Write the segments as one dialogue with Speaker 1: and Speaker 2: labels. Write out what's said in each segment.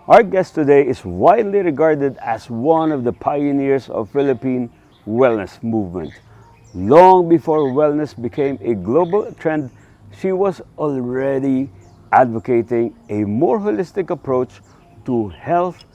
Speaker 1: Our guest today is widely regarded as one of the pioneers of Philippine wellness movement. Long before wellness became a global trend, she was already advocating a more holistic approach to health,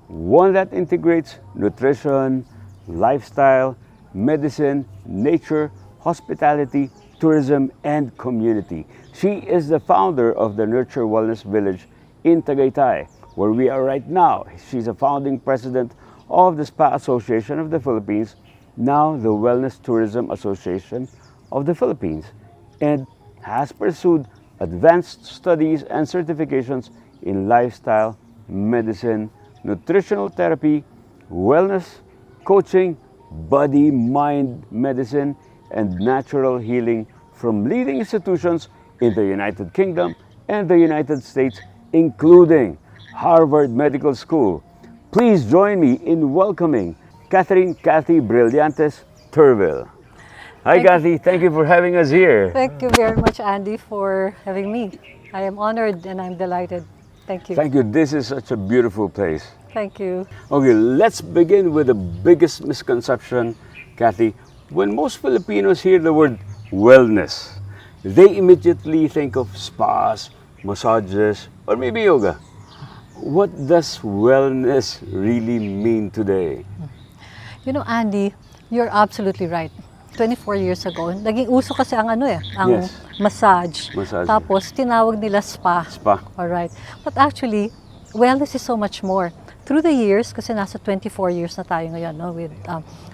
Speaker 1: one that integrates nutrition, lifestyle, medicine, nature, hospitality, tourism, and community. She is the founder of the Nurture Wellness Village in Tagaytay, where we are right now. She's a founding president of the Spa Association of the Philippines, now the Wellness Tourism Association of the Philippines, and has pursued advanced studies and certifications in lifestyle, medicine, nutritional therapy, wellness, coaching, body, mind, medicine, and natural healing from leading institutions in the United Kingdom and the United States, including Harvard Medical School. Please join me in welcoming Cathy Brillantes-Turvill. Hi, Cathy. Thank you for having us here.
Speaker 2: Thank you very much, Andy, for having me. I am honored and I'm delighted. Thank you.
Speaker 1: Thank you. This is such a beautiful place.
Speaker 2: Thank you.
Speaker 1: Okay, let's begin with the biggest misconception, Cathy. When most Filipinos hear the word wellness, they immediately think of spas, massages, or maybe yoga. What does wellness really mean today?
Speaker 2: You know, Andy, you're absolutely right. 24 years ago, naging uso kasi ang
Speaker 1: Yes.
Speaker 2: massage.
Speaker 1: Massage.
Speaker 2: Tapos tinawag nila spa.
Speaker 1: Spa.
Speaker 2: All right. But actually, wellness is so much more. Through the years, kasi nasa 24 years na tayo ngayon, no?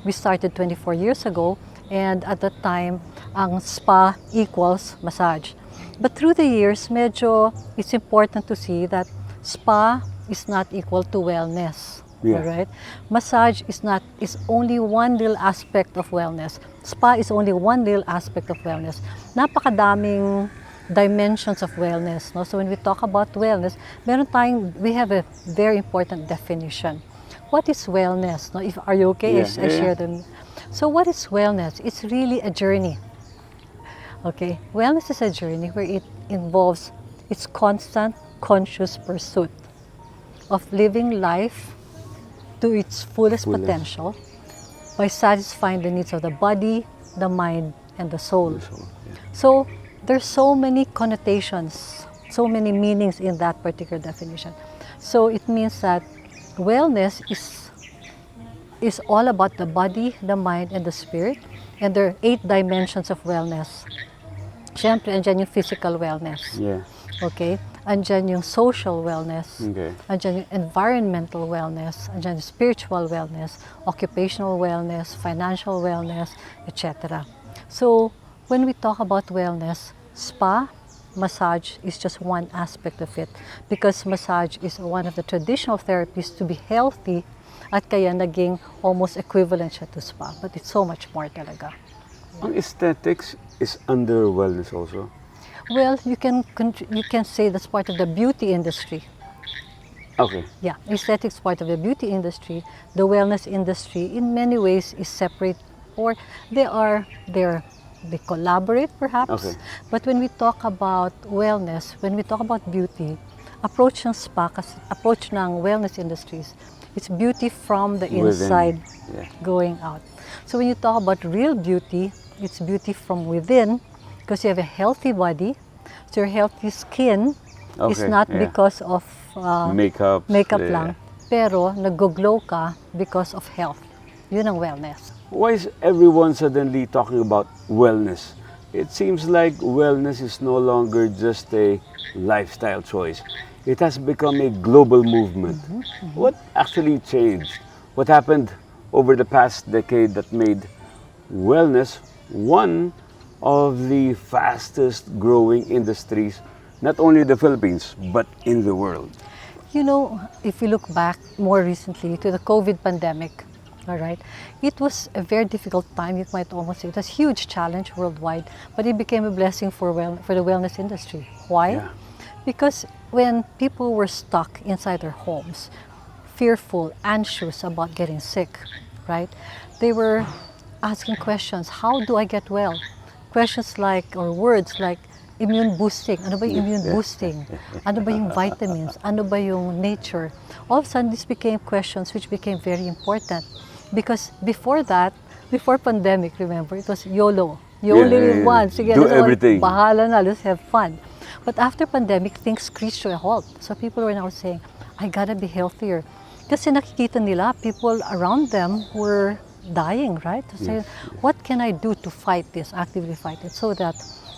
Speaker 2: We started 24 years ago, and at that time, ang spa equals massage. But through the years, medyo it's important to see that spa is not equal to wellness.
Speaker 1: Yeah.
Speaker 2: All right? Massage is only one little aspect of wellness. Spa is only one little aspect of wellness. Napakadaming dimensions of wellness, no? So when we talk about wellness, we have a very important definition. What is wellness? No? Are you okay?
Speaker 1: Yeah.
Speaker 2: I share them. So what is wellness? It's really a journey. Okay, wellness is a journey where it involves its constant conscious pursuit of living life to its fullest potential by satisfying the needs of the body, the mind, and the soul. So there's so many connotations, so many meanings in that particular definition. So it means that wellness is all about the body, the mind, and the spirit. And there are 8 dimensions of wellness. Siyempre, andyan yung physical wellness.
Speaker 1: Yeah.
Speaker 2: Okay? Andyan yung social wellness.
Speaker 1: Okay.
Speaker 2: Andyan yung environmental wellness. Andyan yung spiritual wellness, occupational wellness, financial wellness, etc. So, when we talk about wellness, spa, massage is just one aspect of it, because massage is one of the traditional therapies to be healthy, at kaya naging almost equivalent siya to spa. But it's so much more talaga.
Speaker 1: Ang aesthetics is under wellness also?
Speaker 2: Well, you can say that's part of the beauty industry.
Speaker 1: Okay.
Speaker 2: Yeah, aesthetics part of the beauty industry. The wellness industry, in many ways, is separate, or they collaborate perhaps.
Speaker 1: Okay.
Speaker 2: But when we talk about wellness, when we talk about beauty, approach ng spa, approach ng wellness industries, it's beauty from the inside going out. So when you talk about real beauty, it's beauty from within, because you have a healthy body, so your healthy skin is not because of
Speaker 1: makeup
Speaker 2: lang, pero nag-glow ka because of health. Yun ang wellness.
Speaker 1: Why is everyone suddenly talking about wellness? It seems like wellness is no longer just a lifestyle choice. It has become a global movement. What actually changed? What happened over the past decade that made wellness one of the fastest growing industries, not only in the Philippines, but in the world?
Speaker 2: You know, if we look back more recently to the COVID pandemic, all right, it was a very difficult time, you might almost say. It was a huge challenge worldwide, but it became a blessing for the wellness industry. Why?
Speaker 1: Yeah.
Speaker 2: Because when people were stuck inside their homes, fearful, anxious about getting sick, right, they were asking questions, how do I get well? Questions like, or words like, immune boosting? Ano ba yung immune boosting? Ano ba yung vitamins? Ano ba yung nature? All of a sudden, this became questions which became very important. Because before that, before pandemic, remember, it was YOLO. You only live once. Sige,
Speaker 1: do everything.
Speaker 2: Bahala na, let's have fun. But after pandemic, things screeched to a halt. So people were now saying, I gotta be healthier. Kasi nakikita nila, people around them were dying, right? To say, what can I do to fight this, actively fight it? So that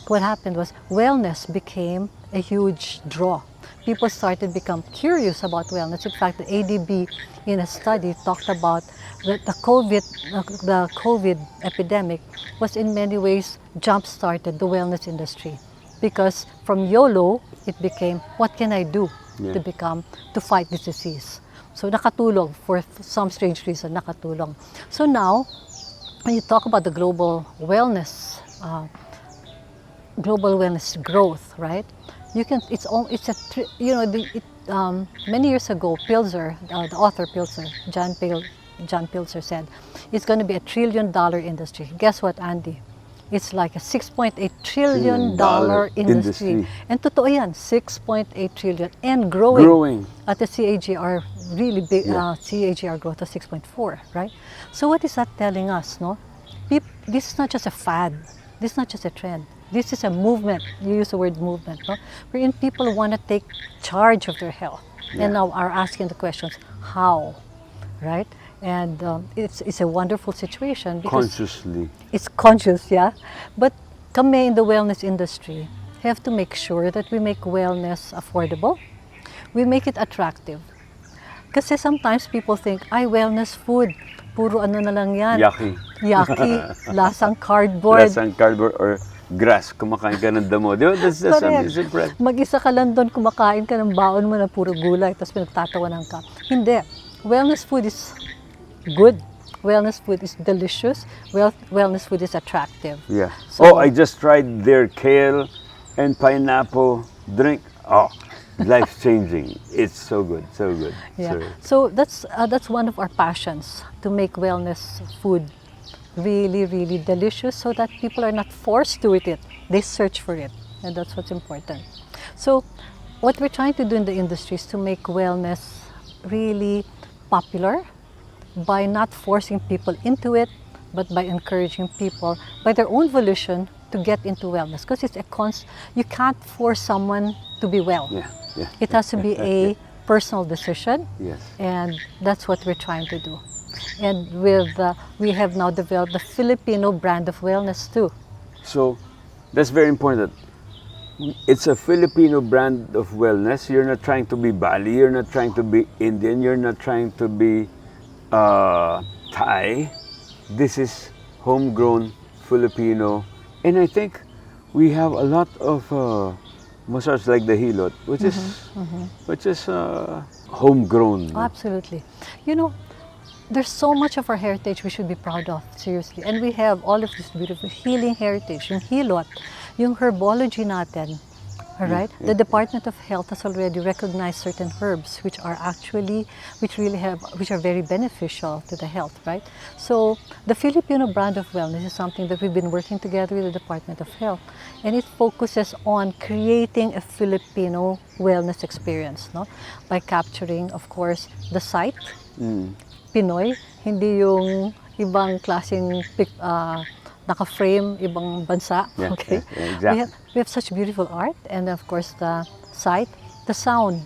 Speaker 2: what happened was wellness became a huge draw. People started to become curious about wellness. In fact, the ADB in a study talked about the COVID epidemic was in many ways jump-started the wellness industry. Because from YOLO, it became, what can I do to fight this disease? So nakatulong, for some strange reason, nakatulong. So now, when you talk about the global wellness growth, right? You can, many years ago, Pilzer, the author Pilzer, John Pilzer said, it's going to be $1 trillion industry. Guess what, Andy? It's like a $6.8 trillion industry. And totoo yan, 6.8 trillion and growing. At the CAGR, really big, CAGR growth of 6.4, right? So what is that telling us, no? This is not just a fad. This is not just a trend. This is a movement. You use the word movement, no? Wherein people want to take charge of their health. And now are asking the questions, how, right? And it's a wonderful situation because
Speaker 1: Consciously.
Speaker 2: it's conscious, yeah. But kami in the wellness industry have to make sure that we make wellness affordable. We make it attractive. Kasi sometimes people think, wellness food, puro ano na lang yan. Yucky, lasang cardboard.
Speaker 1: Lasang cardboard or grass, kumakain ka ng damo. Di ba? That's
Speaker 2: Correct. Mag-isa ka lang doon, kumakain ka ng baon mo na puro gulay, tapos pinagtatawanan ka. Hindi. Wellness food is good. Wellness food is delicious. Wellness food is attractive.
Speaker 1: Yeah.
Speaker 2: So,
Speaker 1: I just tried their kale and pineapple drink. Oh, life-changing. It's so good, so good.
Speaker 2: Yeah. So that's one of our passions, to make wellness food really, really delicious so that people are not forced to eat it. They search for it. And that's what's important. So what we're trying to do in the industry is to make wellness really popular, by not forcing people into it, but by encouraging people by their own volition to get into wellness. Because it's you can't force someone to be well. It has to be a personal decision.
Speaker 1: Yes.
Speaker 2: And that's what we're trying to do. And we have now developed the Filipino brand of wellness too.
Speaker 1: So that's very important. It's a Filipino brand of wellness. You're not trying to be Bali, you're not trying to be Indian, you're not trying to be Thai. This is homegrown Filipino, and I think we have a lot of massage like the hilot, which is homegrown.
Speaker 2: Absolutely. You know, there's so much of our heritage we should be proud of, seriously. And we have all of this beautiful healing heritage, yung hilot, yung herbology natin. All right. The Department of Health has already recognized certain herbs which are very beneficial to the health, right? So the Filipino brand of wellness is something that we've been working together with the Department of Health, and it focuses on creating a Filipino wellness experience, no? By capturing, of course, the site, Pinoy, hindi yung ibang klaseng naka-frame ibang bansa. Okay.
Speaker 1: Exactly.
Speaker 2: We have such beautiful art, and of course the sight, the sound.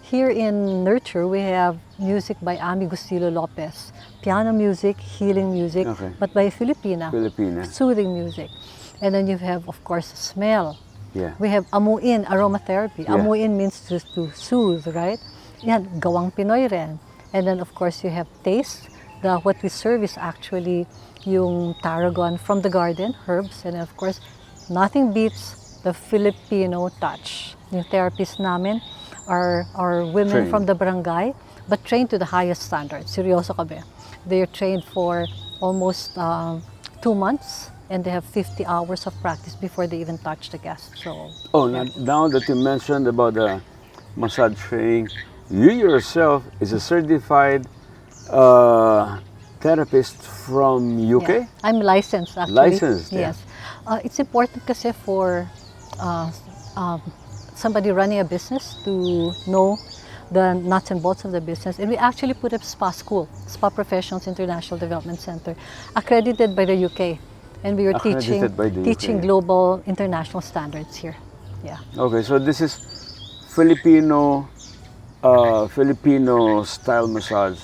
Speaker 2: Here in Nurture, we have music by Ami Gustilo Lopez, piano music, healing music, but by Filipina, soothing music. And then you have, of course, smell. We have amuin, aromatherapy. Amuin means to soothe, right? Yan, gawang Pinoy rin. And then, of course, you have taste. What we serve is actually yung tarragon from the garden, herbs, and of course, nothing beats the Filipino touch. Yung therapists namin are women from the barangay, but trained to the highest standards. Seryoso kami. They are trained for almost 2 months, and they have 50 hours of practice before they even touch the guest. So.
Speaker 1: Now that you mentioned about the massage training, you yourself is a certified therapist from UK?
Speaker 2: I'm licensed actually.
Speaker 1: Licensed,
Speaker 2: yes. It's important kasi for uh, um, somebody running a business to know the nuts and bolts of the business. And we actually put up spa school, Spa Professionals International Development Center, accredited by the UK. And we were
Speaker 1: Accredited by the
Speaker 2: teaching
Speaker 1: UK.
Speaker 2: global international standards here. Yeah.
Speaker 1: Okay, so this is Filipino style massage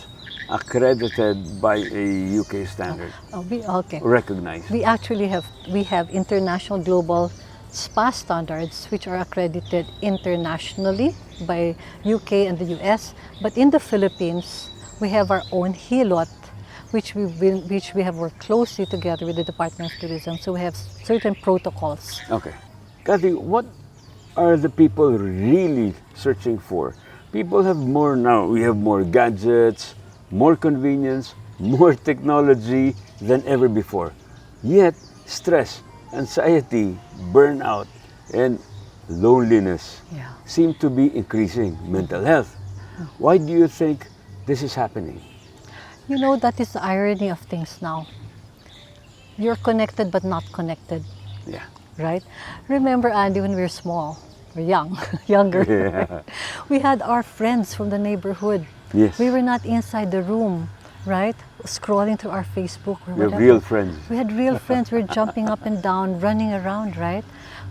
Speaker 1: accredited by a UK standard,
Speaker 2: Okay.
Speaker 1: recognized.
Speaker 2: We actually have international global spa standards which are accredited internationally by UK and the US, but in the Philippines we have our own hilot which we have worked closely together with the Department of Tourism, so we have certain protocols.
Speaker 1: Okay. Cathy, what are the people really searching for? People have more now. We have more gadgets, more convenience, more technology than ever before. Yet, stress, anxiety, burnout, and loneliness seem to be increasing. Mental health. Why do you think this is happening?
Speaker 2: You know, that is the irony of things now. You're connected but not connected.
Speaker 1: Yeah.
Speaker 2: Right? Remember, Andy, when we were small, or younger,
Speaker 1: Yeah.
Speaker 2: we had our friends from the neighborhood.
Speaker 1: Yes.
Speaker 2: We were not inside the room, right? Scrolling through our Facebook or
Speaker 1: We have
Speaker 2: whatever.
Speaker 1: real friends.
Speaker 2: We had real friends. We were jumping up and down, running around, right?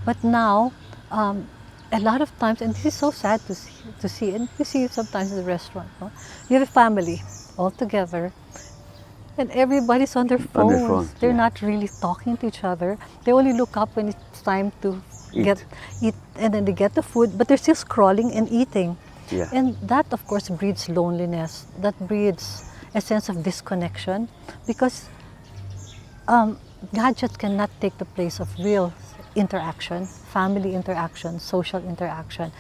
Speaker 2: But now, a lot of times, and this is so sad to see, and you see it sometimes in the restaurant, no? You have a family all together, and everybody's on their phones.
Speaker 1: On their phone,
Speaker 2: They're
Speaker 1: yeah.
Speaker 2: not really talking to each other. They only look up when it's time to eat, and then they get the food, but they're still scrolling and eating.
Speaker 1: Yeah.
Speaker 2: And that, of course, breeds loneliness. That breeds a sense of disconnection, because gadgets cannot take the place of real interaction, family interaction, social interaction.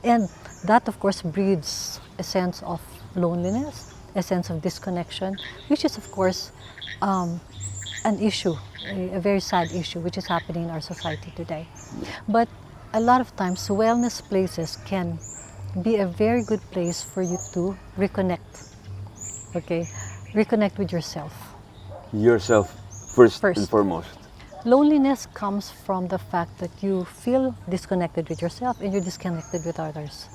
Speaker 2: And that, of course, breeds a sense of loneliness, a sense of disconnection, which is, of course, an issue, a very sad issue, which is happening in our society today. But a lot of times, wellness places can be a very good place for you to reconnect, okay? Reconnect with yourself.
Speaker 1: Yourself first and
Speaker 2: First.
Speaker 1: foremost.
Speaker 2: Loneliness comes from the fact that you feel disconnected with yourself and you're disconnected with others.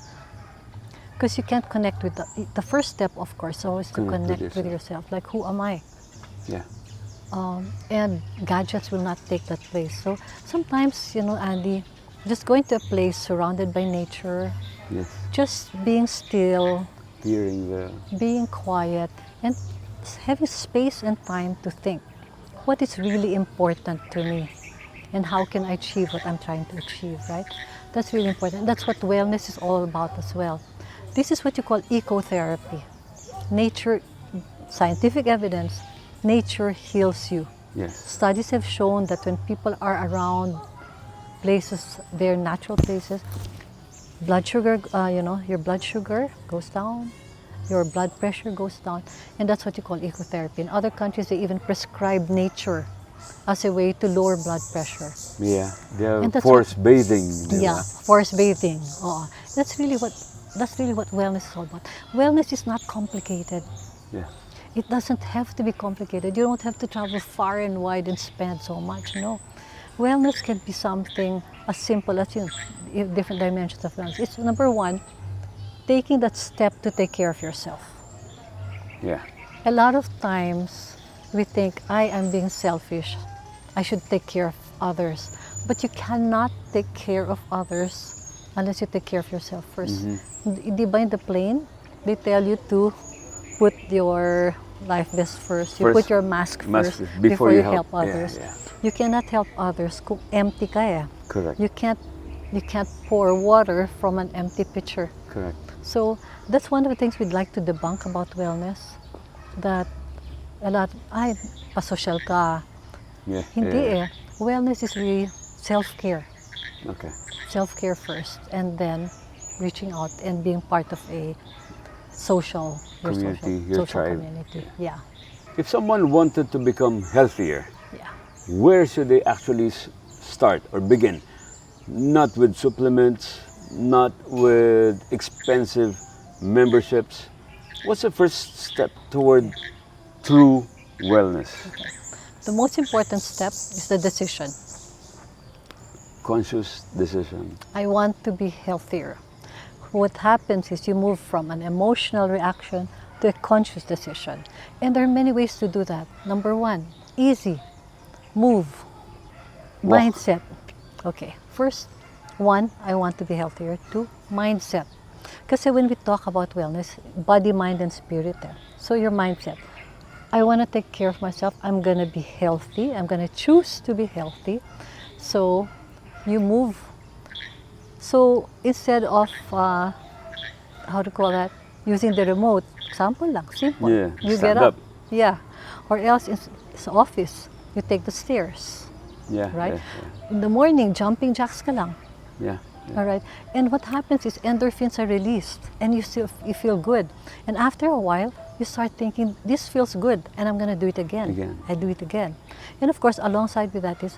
Speaker 2: Because you can't connect with the first step, of course, always to connect with yourself. Like, who am I?
Speaker 1: Yeah.
Speaker 2: And gadgets will not take that place. So sometimes, you know, Andy, just going to a place surrounded by nature,
Speaker 1: Yes.
Speaker 2: just being still,
Speaker 1: Hearing the
Speaker 2: being quiet, and having space and time to think, what is really important to me and how can I achieve what I'm trying to achieve, right? That's really important. That's what wellness is all about as well. This is what you call ecotherapy. Nature, scientific evidence, nature heals you.
Speaker 1: yes.
Speaker 2: Studies have shown that when people are around places, their natural places, blood sugar, your blood sugar goes down, your blood pressure goes down, and that's what you call ecotherapy. In other countries, they even prescribe nature as a way to lower blood pressure.
Speaker 1: Yeah. They
Speaker 2: And
Speaker 1: have
Speaker 2: that's
Speaker 1: forced bathing. di
Speaker 2: Yeah,
Speaker 1: ba?
Speaker 2: forest bathing. Oh, that's really what wellness is all about. Wellness is not complicated.
Speaker 1: Yeah.
Speaker 2: It doesn't have to be complicated. You don't have to travel far and wide and spend so much. No. Wellness can be something as simple as, different dimensions of wellness. It's number one, taking that step to take care of yourself.
Speaker 1: Yeah.
Speaker 2: A lot of times we think, I am being selfish. I should take care of others. But you cannot take care of others unless you take care of yourself first. Di ba in the plane, they tell you to put your life vest first. You put your mask first before you help others.
Speaker 1: Yeah.
Speaker 2: You cannot help others kung empty ka eh.
Speaker 1: Correct.
Speaker 2: You can't pour water from an empty pitcher.
Speaker 1: Correct.
Speaker 2: So that's one of the things we'd like to debunk about wellness. That a lot, pasosyal ka.
Speaker 1: Yeah.
Speaker 2: Hindi eh. Wellness is really self-care.
Speaker 1: Okay.
Speaker 2: Self-care first, and then reaching out and being part of a social
Speaker 1: Community, your
Speaker 2: social
Speaker 1: tribe.
Speaker 2: community. Yeah.
Speaker 1: If someone wanted to become healthier,
Speaker 2: Yeah.
Speaker 1: where should they actually start or begin? Not with supplements, not with expensive memberships. What's the first step toward true wellness?
Speaker 2: The most important step is the decision.
Speaker 1: conscious decision.
Speaker 2: I want to be healthier. What happens is you move from an emotional reaction to a conscious decision. And there are many ways to do that. Number one, easy, move,
Speaker 1: Walk.
Speaker 2: mindset. Okay, first, one, I want to be healthier. Two, mindset. Kasi when we talk about wellness, body, mind, and spirit. So your mindset. I want to take care of myself. I'm going to be healthy. I'm going to choose to be healthy. So you move. So instead of, how to call that, using the remote, example lang, simple.
Speaker 1: Yeah,
Speaker 2: You
Speaker 1: stand
Speaker 2: get up.
Speaker 1: up.
Speaker 2: Yeah. Or else in sa office, you take the stairs.
Speaker 1: Yeah.
Speaker 2: Right?
Speaker 1: Yeah.
Speaker 2: In the morning, jumping jacks ka lang.
Speaker 1: Yeah.
Speaker 2: All right. And what happens is endorphins are released and you feel good. And after a while, you start thinking, this feels good and I'm going to do it again. I do it again. And of course, alongside with that is,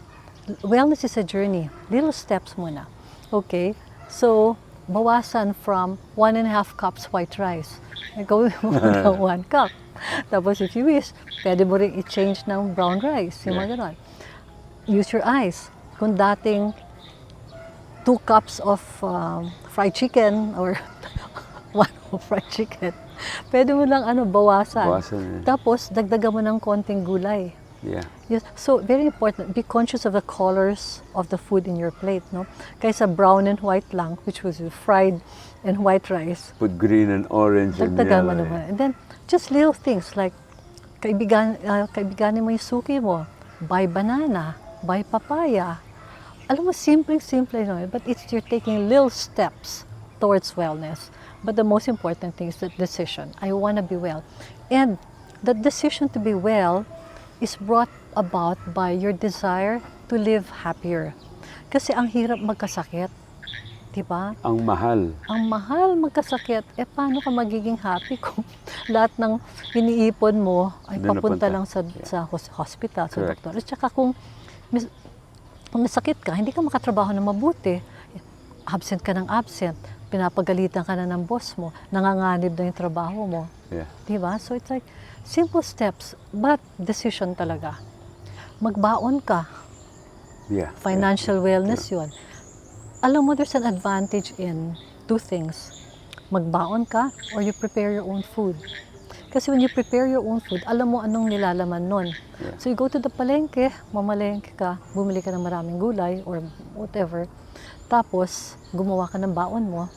Speaker 2: wellness is a journey. Little steps muna. Okay. So, bawasan from 1.5 cups white rice. Gawin mo na 1 cup. Tapos if you wish, pwede mo rin i-change ng brown rice. Yung mga ganon. Use your eyes. Kung dating 2 cups of fried chicken or 1 of fried chicken, pwede mo lang bawasan. Tapos, dagdagan mo ng konting gulay.
Speaker 1: Yeah.
Speaker 2: Yes. So, very important, be conscious of the colors of the food in your plate, no? Kaysa brown and white lang, which was fried and white rice.
Speaker 1: Put green and orange and
Speaker 2: Dagdagan mo
Speaker 1: yellow.
Speaker 2: naman. And then, just little things like, kaibiganin mo yung suki mo, buy banana, buy papaya. Alam mo, simple, no? But you're taking little steps towards wellness. But the most important thing is the decision. I want to be well. And the decision to be well is brought about by your desire to live happier. Kasi ang hirap magkasakit, di ba?
Speaker 1: Ang mahal.
Speaker 2: Ang mahal magkasakit. Paano ka magiging happy kung lahat ng iniipon mo ay papunta lang sa hospital, sa doktor. At saka kung masakit ka, hindi ka makatrabaho na mabuti. Absent ka ng absent. Pinapagalitan ka na ng boss mo. Nanganganib na yung trabaho mo.
Speaker 1: Yeah.
Speaker 2: Di ba? So it's like, simple steps, but decision talaga. Magbaon ka.
Speaker 1: Yeah.
Speaker 2: Financial wellness yun. Alam mo, there's an advantage in 2 things. Magbaon ka or you prepare your own food. Kasi when you prepare your own food, alam mo anong nilalaman nun.
Speaker 1: Yeah.
Speaker 2: So you go to the palengke, mamalengke ka, bumili ka ng maraming gulay or whatever. Tapos, gumawa ka ng baon mo.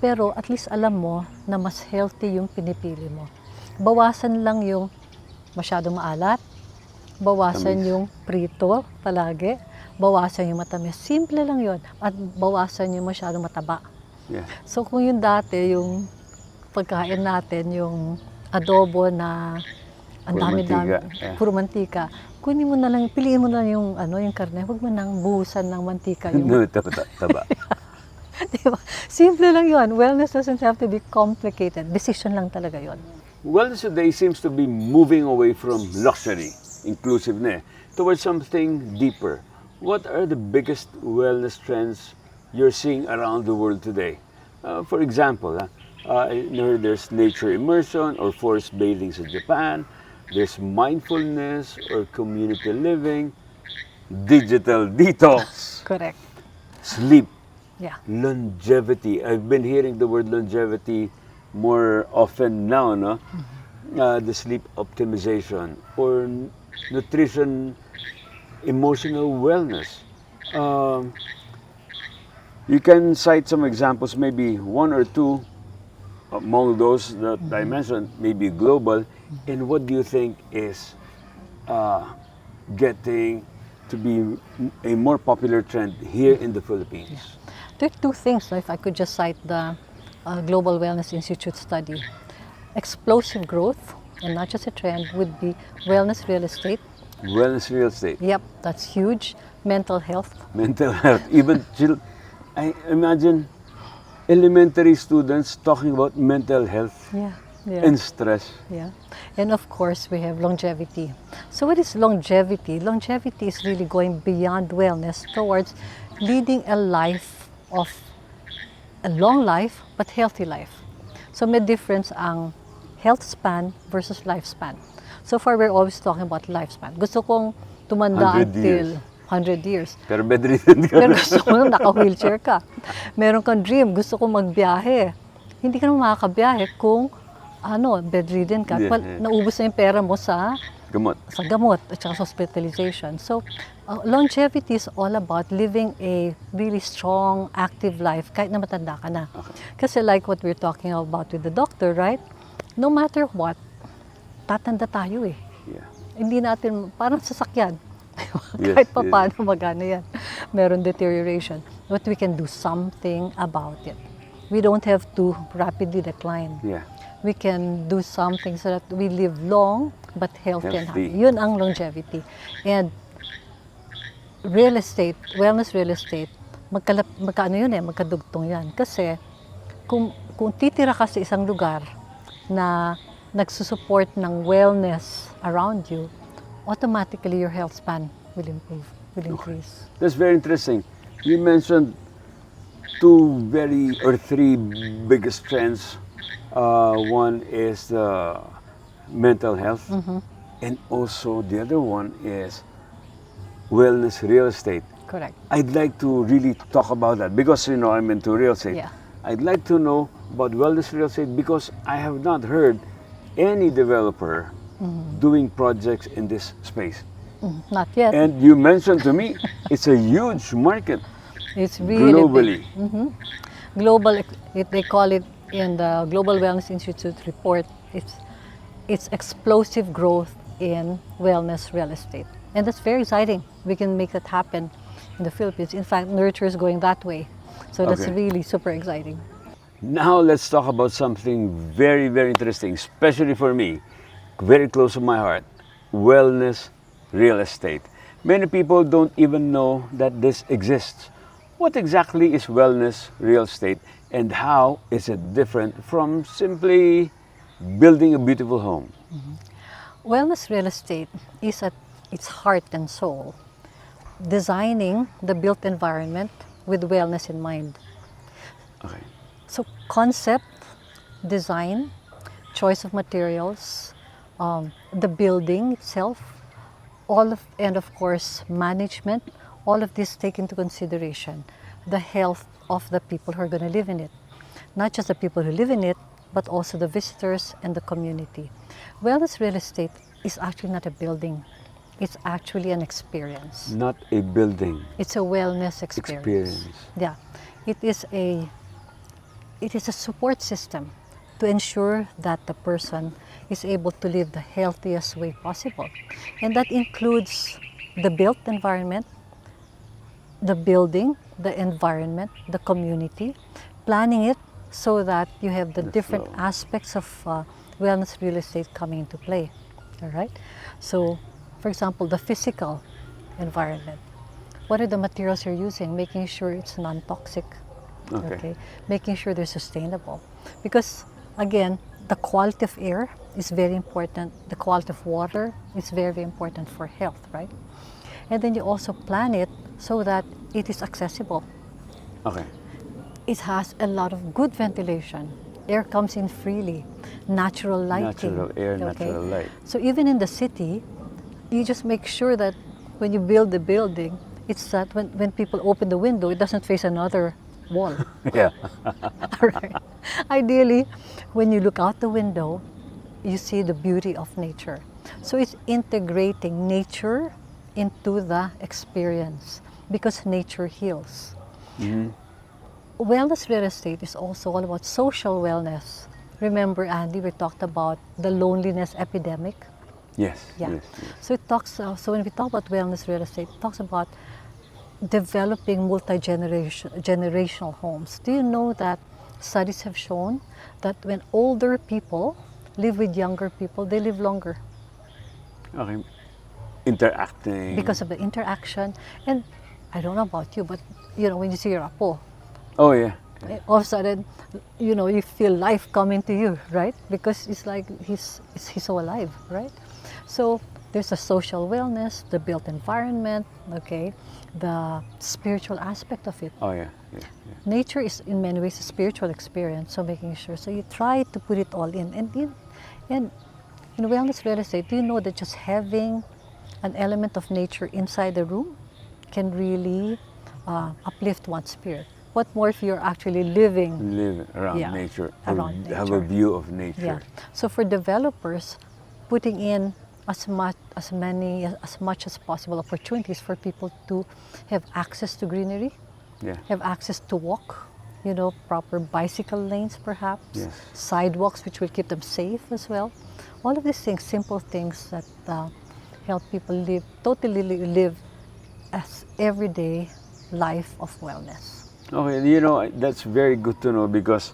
Speaker 2: Pero at least alam mo na mas healthy yung pinipili mo. Bawasan lang yung masyadong maalat, bawasan yung prito palagi, bawasan yung matamis. Simple lang yun. At bawasan yung masyadong mataba.
Speaker 1: Yeah.
Speaker 2: So kung yung dati, yung pagkain natin, yung adobo na ang dami-dami, puro mantika, kunin mo na lang, piliin mo na lang yung karne, huwag mo nang buhusan ng mantika yung
Speaker 1: taba.
Speaker 2: Diba? Simple lang yun. Wellness doesn't have to be complicated. Decision lang talaga yun.
Speaker 1: Wellness today seems to be moving away from luxury, inclusiveness, towards something deeper. What are the biggest wellness trends you're seeing around the world today? For example, there's nature immersion or forest bathing in Japan. There's mindfulness or community living, digital detox,
Speaker 2: Correct.
Speaker 1: sleep,
Speaker 2: Yeah.
Speaker 1: longevity. I've been hearing the word longevity more often now, no? The sleep optimization or nutrition, emotional wellness. You can cite some examples, maybe 1 or 2 among those that I mentioned, maybe global. And what do you think is getting to be a more popular trend here in the Philippines?
Speaker 2: Yeah. There are 2 things, if I could just cite the Global Wellness Institute study. Explosive growth, and not just a trend, would be wellness real estate.
Speaker 1: Wellness real estate.
Speaker 2: Yep, that's huge. Mental health.
Speaker 1: Mental health. Even I imagine elementary students talking about mental health
Speaker 2: Yeah.
Speaker 1: and stress.
Speaker 2: Yeah. And of course, we have longevity. So what is longevity? Longevity is really going beyond wellness towards leading a life of a long life but healthy life. So may difference ang health span versus lifespan. So far, we're always talking about lifespan. Gusto kong tumanda
Speaker 1: 100 years.
Speaker 2: until 100 years.
Speaker 1: Pero bedridden ka
Speaker 2: Pero
Speaker 1: na.
Speaker 2: gusto mo naka-wheelchair ka. Meron kang dream, gusto ko magbiyahe. Hindi ka naman makakabiyahe kung bedridden ka.
Speaker 1: Yeah,
Speaker 2: Well,
Speaker 1: yeah.
Speaker 2: naubos na yung pera mo sa
Speaker 1: Gamot.
Speaker 2: gamot at saka sa hospitalization. So, longevity is all about living a really strong, active life kahit na matanda ka na. Kasi like what we're talking about with the doctor, right? No matter what, tatanda tayo eh.
Speaker 1: Yeah.
Speaker 2: Hindi natin, parang sasakyan.
Speaker 1: Yes,
Speaker 2: Kahit pa
Speaker 1: yes.
Speaker 2: paano magano yan. Meron deterioration. But we can do something about it. We don't have to rapidly decline.
Speaker 1: Yeah.
Speaker 2: We can do something so that we live long but healthy and happy.
Speaker 1: Healthy.
Speaker 2: Yun ang longevity. And real estate, wellness real estate, magkadugtong yan. Kasi kung titira ka sa isang lugar na nagsusupport ng wellness around you, automatically your health span will improve, will increase.
Speaker 1: That's very interesting. You mentioned three biggest trends. One is the mental health, and also the other one is wellness real estate.
Speaker 2: Correct.
Speaker 1: I'd like to really talk about that because I'm into real estate.
Speaker 2: Yeah.
Speaker 1: I'd like to know about wellness real estate because I have not heard any developer doing projects in this space.
Speaker 2: Not yet.
Speaker 1: And you mentioned to me it's a huge market
Speaker 2: It's really
Speaker 1: globally.
Speaker 2: big. Global, they call it in the Global Wellness Institute report, it's explosive growth in wellness real estate. And that's very exciting. We can make that happen in the Philippines. In fact, Nurture is going that way. So that's
Speaker 1: Okay.
Speaker 2: really super exciting.
Speaker 1: Now let's talk about something very, very interesting, especially for me, very close to my heart, wellness real estate. Many people don't even know that this exists. What exactly is wellness real estate and how is it different from simply building a beautiful home?
Speaker 2: Wellness real estate is at its heart and soul designing the built environment with wellness in mind.
Speaker 1: Okay.
Speaker 2: So concept, design, choice of materials, the building itself, and of course management, all of this take into consideration the health of the people who are going to live in it. Not just the people who live in it, but also the visitors and the community. Wellness real estate is actually not a building. It's actually an experience.
Speaker 1: Not a building.
Speaker 2: It's a wellness experience. Yeah. It is a support system to ensure that the person is able to live the healthiest way possible. And that includes the built environment, the building, the environment, the community, planning it so that you have the different
Speaker 1: flow.
Speaker 2: aspects of wellness real estate coming into play. All right? So, for example, the physical environment. What are the materials you're using? Making sure it's non-toxic.
Speaker 1: Okay.
Speaker 2: Making sure they're sustainable. Because, again, the quality of air is very important. The quality of water is very important for health, right? And then you also plan it so that it is accessible.
Speaker 1: Okay.
Speaker 2: It has a lot of good ventilation. Air comes in freely. Natural lighting.
Speaker 1: Natural air, natural light.
Speaker 2: So even in the city, you just make sure that when you build the building, it's that when people open the window, it doesn't face another wall.
Speaker 1: Yeah.
Speaker 2: Right. Ideally, when you look out the window, you see the beauty of nature. So it's integrating nature into the experience because nature heals. Wellness real estate is also all about social wellness. Remember, Andy, we talked about the loneliness epidemic.
Speaker 1: Yes.
Speaker 2: Yeah.
Speaker 1: Yes, yes.
Speaker 2: So it talks. So when we talk about wellness real estate, it talks about developing generational homes. Do you know that studies have shown that when older people live with younger people, they live longer
Speaker 1: Okay. Interacting.
Speaker 2: because of the interaction. And I don't know about you, but when you see your apo,
Speaker 1: Oh yeah.
Speaker 2: all of a sudden, you feel life coming to you, right? Because it's like he's so alive, right? So there's a social wellness, the built environment, okay, the spiritual aspect of it.
Speaker 1: Oh yeah. Yeah. Yeah.
Speaker 2: Nature is in many ways a spiritual experience, so making sure. So you try to put it all in. And in wellness real estate, do you know that just having an element of nature inside the room can really uplift one's spirit. What more if you're actually living
Speaker 1: Live around
Speaker 2: Yeah,
Speaker 1: nature,
Speaker 2: around
Speaker 1: have a
Speaker 2: nature.
Speaker 1: view of nature.
Speaker 2: So for developers, putting in as much as possible opportunities for people to have access to greenery,
Speaker 1: Yeah.
Speaker 2: have access to walk, proper bicycle lanes perhaps,
Speaker 1: Yes.
Speaker 2: sidewalks which will keep them safe as well. All of these things, simple things that help people totally live as everyday life of wellness.
Speaker 1: Okay, that's very good to know because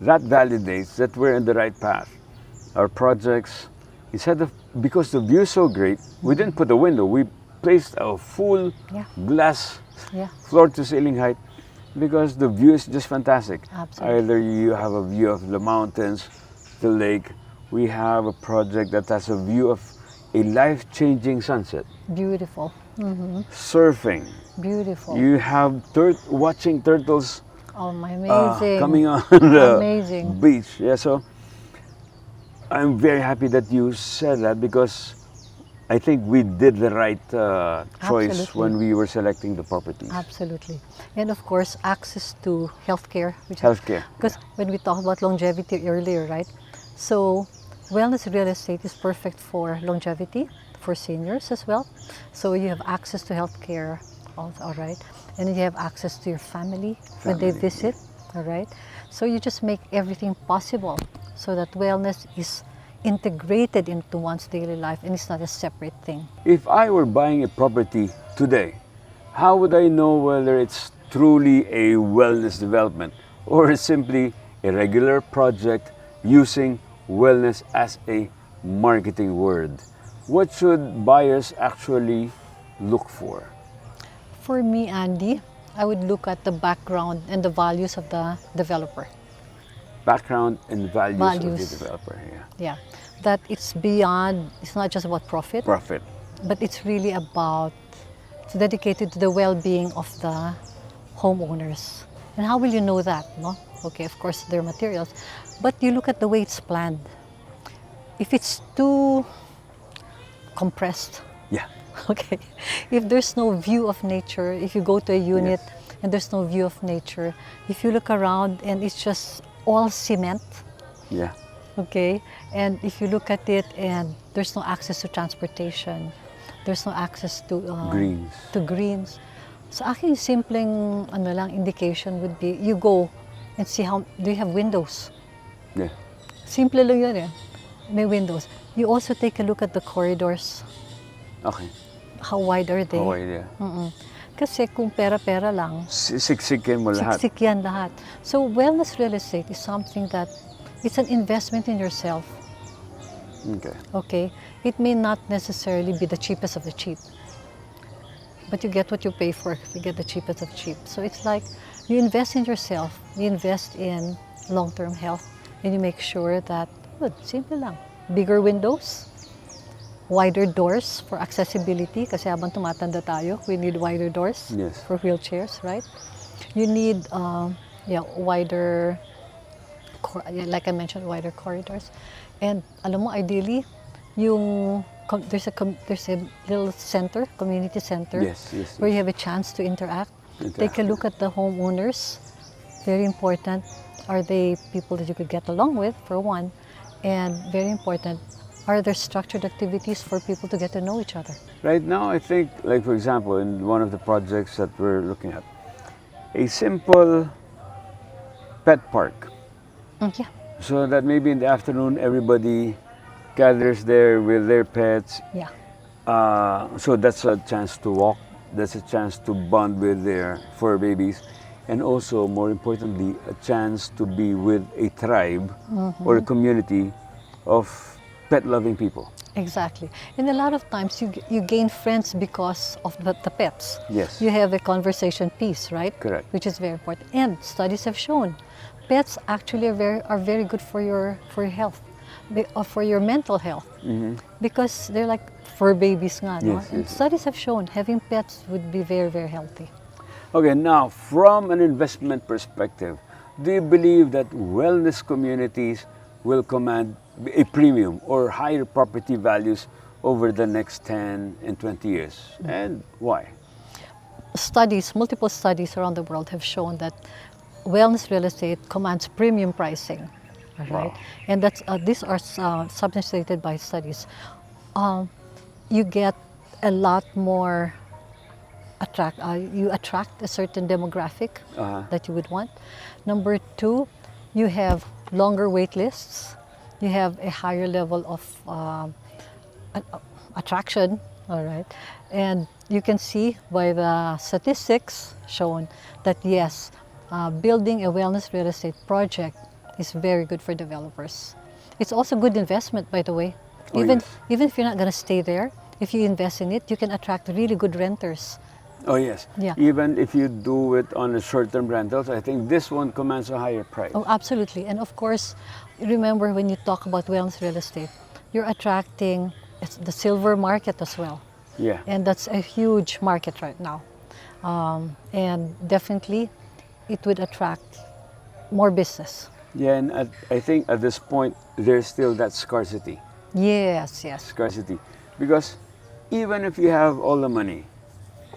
Speaker 1: that validates that we're on the right path. Our projects, because the view is so great, we didn't put a window. We placed a full
Speaker 2: Yeah.
Speaker 1: glass
Speaker 2: Yeah.
Speaker 1: floor to ceiling height because the view is just fantastic.
Speaker 2: Absolutely.
Speaker 1: Either you have a view of the mountains, the lake. We have a project that has a view of a life-changing sunset.
Speaker 2: Beautiful.
Speaker 1: Surfing.
Speaker 2: Beautiful.
Speaker 1: You have watching turtles
Speaker 2: Oh, my amazing.
Speaker 1: coming on the
Speaker 2: Amazing.
Speaker 1: beach. Yeah, so I'm very happy that you said that because I think we did the right choice
Speaker 2: Absolutely.
Speaker 1: when we were selecting the properties.
Speaker 2: Absolutely. And of course, access to healthcare.
Speaker 1: Healthcare.
Speaker 2: Because when we talked about longevity earlier, right? So wellness real estate is perfect for longevity, for seniors as well. So you have access to healthcare, all right? And you have access to your family when they visit, all right? So you just make everything possible so that wellness is integrated into one's daily life and it's not a separate thing.
Speaker 1: If I were buying a property today, how would I know whether it's truly a wellness development or is simply a regular project using wellness as a marketing word? What should buyers actually look for?
Speaker 2: For me, Andy, I would look at the background and the values of the developer.
Speaker 1: Background and values of
Speaker 2: Values.
Speaker 1: the developer. Yeah.
Speaker 2: Yeah, that it's beyond, it's not just about profit,
Speaker 1: Profit.
Speaker 2: but it's really about, it's dedicated to the well-being of the homeowners. And how will you know that, no? Okay, of course, there are materials, but you look at the way it's planned. If it's too compressed,
Speaker 1: Yeah.
Speaker 2: okay, if there's no view of nature, if you go to a unit and there's no view of nature, if you look around and it's just all cement,
Speaker 1: Yeah.
Speaker 2: okay, and if you look at it and there's no access to transportation, there's no access to
Speaker 1: Greens.
Speaker 2: greens. So akin yung simpleng indication would be you go and see how do you have windows.
Speaker 1: Yeah.
Speaker 2: Simple lang yun eh. May windows. You also take a look at the corridors.
Speaker 1: Okay.
Speaker 2: How wide are they?
Speaker 1: Okay, yeah.
Speaker 2: Kasi kung pera-pera lang,
Speaker 1: Siksikin mo lahat.
Speaker 2: siksik yan lahat. So wellness real estate is something that it's an investment in yourself.
Speaker 1: Okay.
Speaker 2: Okay, it may not necessarily be the cheapest of the cheap, but you get what you pay for if you get the cheapest of cheap. So it's like you invest in yourself, you invest in long-term health, and you make sure that, good, simple lang. Bigger windows, wider doors for accessibility, kasi habang tumatanda tayo, we need wider doors
Speaker 1: Yes.
Speaker 2: for wheelchairs, right? You need, wider, like I mentioned, wider corridors. And alam mo, ideally, there's a little center, community center,
Speaker 1: Yes, yes,
Speaker 2: where you
Speaker 1: yes.
Speaker 2: have a chance to interact.
Speaker 1: Interact,
Speaker 2: Take a look at the homeowners. Very important. Are they people that you could get along with, for one? And very important, are there structured activities for people to get to know each other?
Speaker 1: Right now, I think, like for example, in one of the projects that we're looking at, a simple pet park.
Speaker 2: Yeah,
Speaker 1: So that maybe in the afternoon, everybody gathers there with their pets.
Speaker 2: yeah,
Speaker 1: So that's a chance to walk. That's a chance to bond with their fur babies. And also, more importantly, a chance to be with a tribe or a community of pet-loving people.
Speaker 2: exactly. And a lot of times you gain friends because of the pets.
Speaker 1: Yes.
Speaker 2: You have a conversation piece, right?
Speaker 1: Correct.
Speaker 2: Which is very important. And studies have shown pets actually are very good for your health, or for your mental health, because they're like fur babies nga, no?
Speaker 1: Yes,
Speaker 2: And
Speaker 1: yes.
Speaker 2: studies have shown having pets would be very, very healthy.
Speaker 1: Okay, now from an investment perspective, do you believe that wellness communities will command a premium or higher property values over the next 10 and 20 years? And why?
Speaker 2: studies, multiple studies around the world have shown that wellness real estate commands premium pricing. All right,
Speaker 1: Wow.
Speaker 2: and that's these are substantiated by studies. You get a lot more you attract a certain demographic that you would want. Number two, you have longer wait lists. You have a higher level of attraction, all right? And you can see by the statistics shown that yes, building a wellness real estate project is very good for developers. It's also good investment, by the way.
Speaker 1: Oh,
Speaker 2: Even
Speaker 1: yes.
Speaker 2: even if you're not going to stay there, if you invest in it, you can attract really good renters.
Speaker 1: Oh yes.
Speaker 2: Yeah.
Speaker 1: Even if you do it on a short-term rentals, I think this one commands a higher price.
Speaker 2: Oh, absolutely. And of course, remember when you talk about wellness real estate, you're attracting the silver market as well.
Speaker 1: Yeah.
Speaker 2: And that's a huge market right now. And definitely, it would attract more business.
Speaker 1: Yeah, and I think at this point there's still that scarcity.
Speaker 2: Yes, yes.
Speaker 1: Scarcity, because even if you have all the money,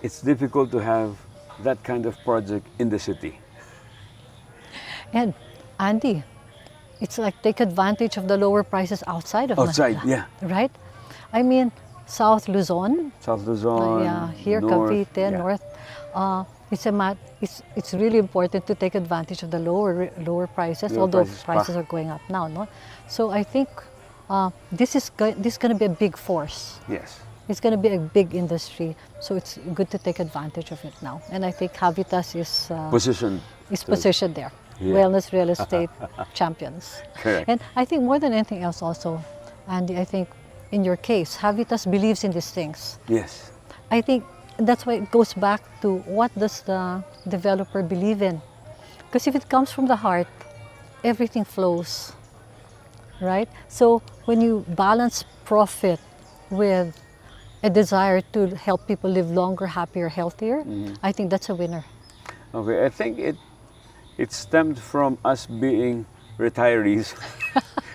Speaker 1: it's difficult to have that kind of project in the city.
Speaker 2: And Andy, it's like take advantage of the lower prices outside of
Speaker 1: Outside,
Speaker 2: Manila,
Speaker 1: yeah.
Speaker 2: right? I mean, South Luzon,
Speaker 1: South Luzon,
Speaker 2: yeah, here
Speaker 1: North,
Speaker 2: Cavite,
Speaker 1: yeah.
Speaker 2: North. It's really important to take advantage of the lower prices,
Speaker 1: Lower
Speaker 2: although
Speaker 1: prices
Speaker 2: prices
Speaker 1: pa.
Speaker 2: are going up now, no? So I think this is going to be a big force.
Speaker 1: Yes.
Speaker 2: It's going to be a big industry, so it's good to take advantage of it now. And I think Habitas
Speaker 1: Position.
Speaker 2: is positioned there.
Speaker 1: Yeah.
Speaker 2: Wellness real estate champions.
Speaker 1: Correct.
Speaker 2: And I think more than anything else also, Andy, I think in your case, Habitas believes in these things.
Speaker 1: Yes.
Speaker 2: I think that's why it goes back to what does the developer believe in? Because if it comes from the heart, everything flows, right? So when you balance profit with a desire to help people live longer, happier, healthier, I think that's a winner.
Speaker 1: Okay, I think it stemmed from us being retirees.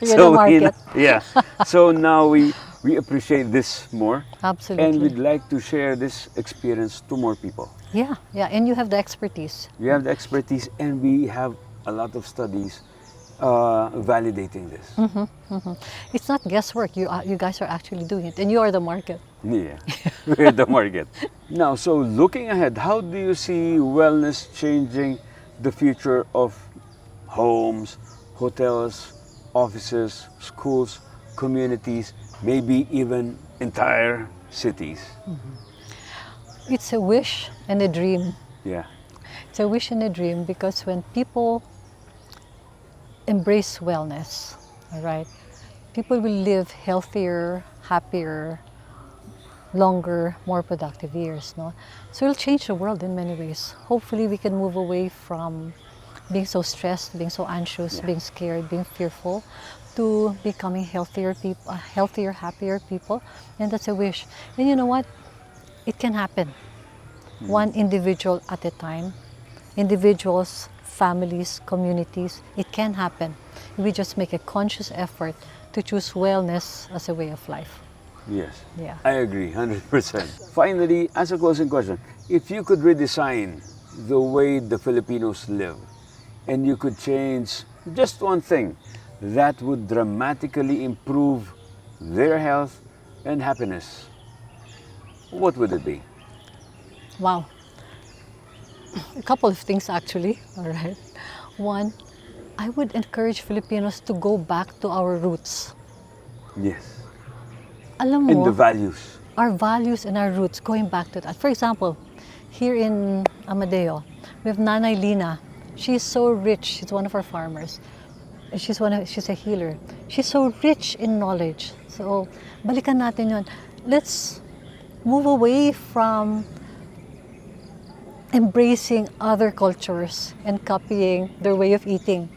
Speaker 2: You're the market.
Speaker 1: Yeah. So now we appreciate this more.
Speaker 2: Absolutely.
Speaker 1: And we'd like to share this experience to more people.
Speaker 2: Yeah, and you have the expertise.
Speaker 1: We have the expertise and we have a lot of studies validating this.
Speaker 2: It's not guesswork. You guys are actually doing it, and you are the market.
Speaker 1: Yeah, we're the market. Now, so looking ahead, how do you see wellness changing the future of homes, hotels, offices, schools, communities, maybe even entire cities?
Speaker 2: It's a wish and a dream.
Speaker 1: Yeah.
Speaker 2: It's a wish and a dream because when people embrace wellness, all right, people will live healthier, happier, longer, more productive years, no? So it'll change the world in many ways. Hopefully we can move away from being so stressed, being so anxious, being scared, being fearful, to becoming healthier people, healthier, happier people. And that's a wish. And you know what? It can happen. One individual at a time. Individuals, families, communities. It can happen. We just make a conscious effort to choose wellness as a way of life.
Speaker 1: Yes.
Speaker 2: Yeah.
Speaker 1: I agree, 100%. Finally, as a closing question, if you could redesign the way the Filipinos live and you could change just one thing that would dramatically improve their health and happiness, what would it be?
Speaker 2: Wow. A couple of things actually, all right. One, I would encourage Filipinos to go back to our roots.
Speaker 1: Yes.
Speaker 2: Alam
Speaker 1: And
Speaker 2: mo,
Speaker 1: the values.
Speaker 2: our values and our roots, going back to that. For example, here in Amadeo, we have Nanay Lina. She's so rich. She's one of our farmers. She's a healer. She's so rich in knowledge. So, balikan natin yun. Let's move away from embracing other cultures and copying their way of eating.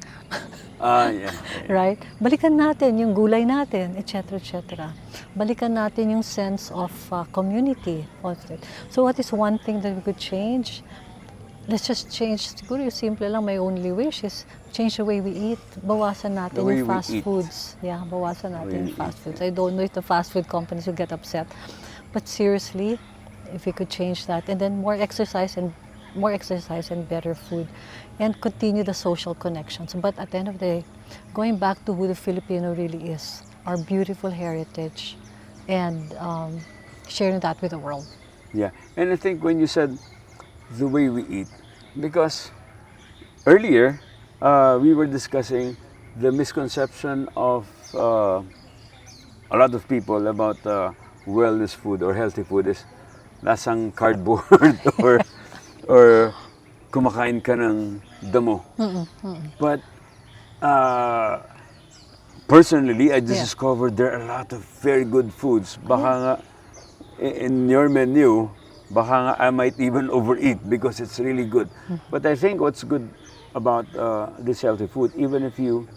Speaker 1: Yeah.
Speaker 2: Right? Balikan natin yung gulay natin, etc., etc. Balikan natin yung sense of community. So what is one thing that we could change? Let's just change. Siguro yung simple lang, my only wish is change the way we eat. Bawasan natin yung fast foods. Yeah, bawasan natin yung fast foods. I don't know if the fast food companies will get upset. But seriously, if we could change that, and then more exercise and better food, and continue the social connections. But at the end of the day, going back to who the Filipino really is, our beautiful heritage, and sharing that with the world.
Speaker 1: Yeah, and I think when you said the way we eat, because earlier we were discussing the misconception of a lot of people about wellness food or healthy food is lasang cardboard or kumakain ka ng damo. But personally, I just discovered there are a lot of very good foods. Baka nga, in your menu, baka nga I might even overeat because it's really good. But I think what's good about this healthy food, even if you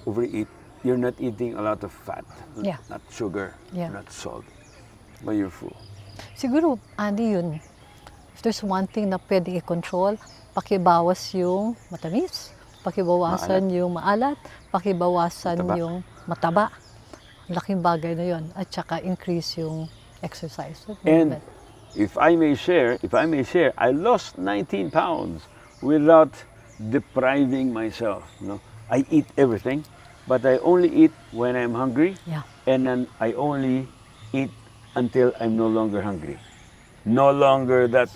Speaker 1: overeat, you're not eating a lot of fat, not sugar, not salt, but you're full.
Speaker 2: Siguro, Andy, yun. If there's one thing na pwede i-control, pakibawas yung matamis, pakibawasan yung maalat, pakibawasan yung mataba. Laking bagay na yun. At saka increase yung exercise.
Speaker 1: And if I may share, I lost 19 pounds without depriving myself. No? I eat everything, but I only eat when I'm hungry, and then I only eat until I'm no longer hungry. No longer that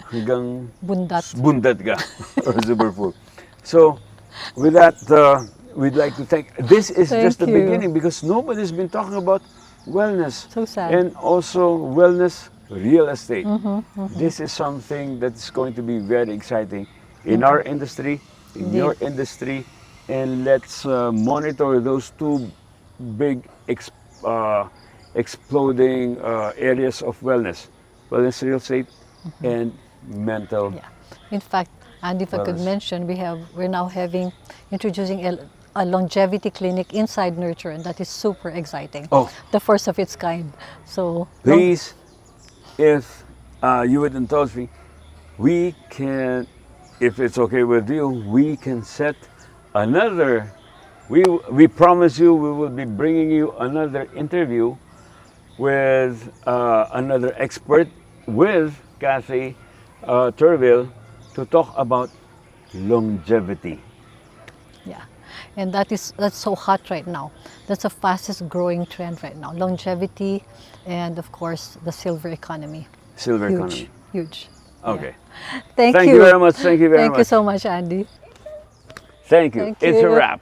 Speaker 1: hanggang bundat ka or super full. So with that, we'd like to thank. This is just the beginning because nobody's been talking about wellness.
Speaker 2: So sad.
Speaker 1: And also wellness real estate. This is something that's going to be very exciting in our industry, in your industry, and let's monitor those two big exploding areas of wellness real estate and mental.
Speaker 2: Yeah. In fact, and if I could mention, we're now introducing a longevity clinic inside Nurture, and that is super exciting.
Speaker 1: Oh,
Speaker 2: the first of its kind. So
Speaker 1: please, if you would indulge me, we can, if it's okay with you, we can set another. We promise you we will be bringing you another interview with another expert, with Cathy Turvill, to talk about longevity.
Speaker 2: Yeah, and that's so hot right now. That's the fastest growing trend right now. Longevity, and of course the silver economy.
Speaker 1: Silver economy.
Speaker 2: Huge.
Speaker 1: Okay.
Speaker 2: Yeah.
Speaker 1: Thank you very much. Thank you very much.
Speaker 2: Thank you so much, Andy.
Speaker 1: Thank you. It's a wrap.